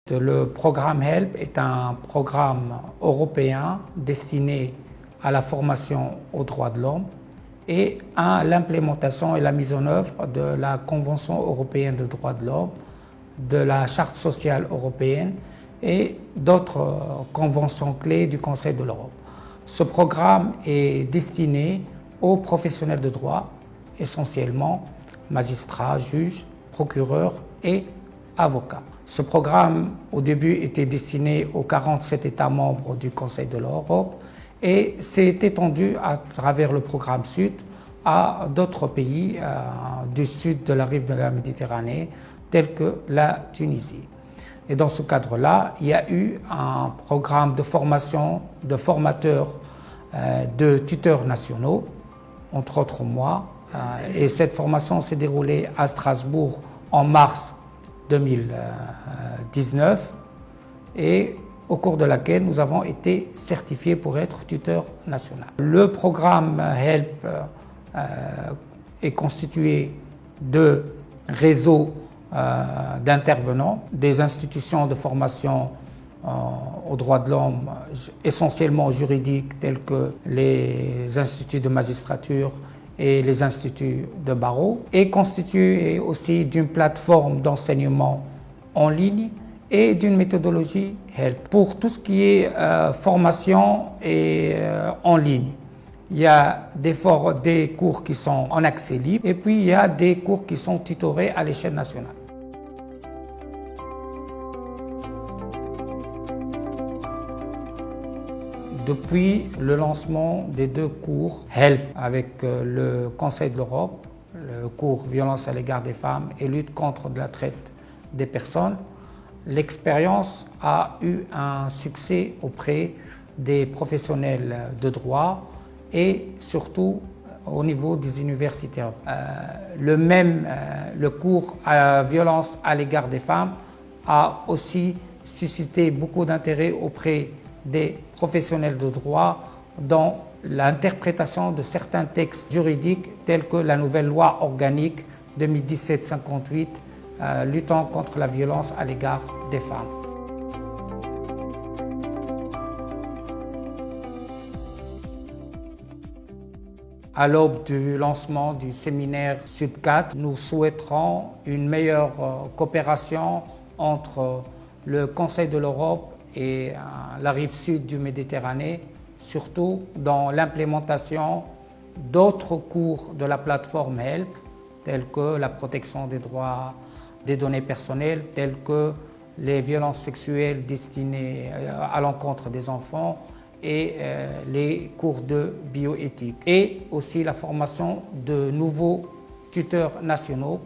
Le programme HELP est un programme européen destiné à la formation aux droits de l'homme et à l'implémentation et la mise en œuvre de la Convention européenne des droits de l'homme, de la Charte sociale européenne et d'autres conventions clés du Conseil de l'Europe. Ce programme est destiné aux professionnels de droit, essentiellement magistrats, juges, procureurs et avocats. Ce programme, au début, était destiné aux 47 États membres du Conseil de l'Europe et s'est étendu à travers le programme Sud à d'autres pays du sud de la rive de la Méditerranée, tels que la Tunisie. Et dans ce cadre-là, il y a eu un programme de formation de formateurs, de tuteurs nationaux, entre autres moi. Et cette formation s'est déroulée à Strasbourg en mars 2019 et au cours de laquelle nous avons été certifiés pour être tuteurs nationaux. Le programme HELP est constitué de réseaux d'intervenants, des institutions de formation aux droits de l'homme, essentiellement juridiques, tels que les instituts de magistrature et les instituts de barreau, est constitué aussi d'une plateforme d'enseignement en ligne et d'une méthodologie HELP. Pour tout ce qui est formation et en ligne, il y a des cours qui sont en accès libre et puis il y a des cours qui sont tutorés à l'échelle nationale. Depuis le lancement des deux cours HELP avec le Conseil de l'Europe, le cours Violence à l'égard des femmes et lutte contre la traite des personnes, l'expérience a eu un succès auprès des professionnels de droit et surtout au niveau des universitaires. Le cours Violence à l'égard des femmes a aussi suscité beaucoup d'intérêt auprès des professionnels de droit dans l'interprétation de certains textes juridiques tels que la nouvelle loi organique 2017-58 luttant contre la violence à l'égard des femmes. À l'aube du lancement du séminaire Sud 4, nous souhaiterons une meilleure coopération entre le Conseil de l'Europe et la rive sud du Méditerranée, surtout dans l'implémentation d'autres cours de la plateforme HELP, tels que la protection des droits des données personnelles, tels que les violences sexuelles destinées à l'encontre des enfants et les cours de bioéthique. Et aussi la formation de nouveaux tuteurs nationaux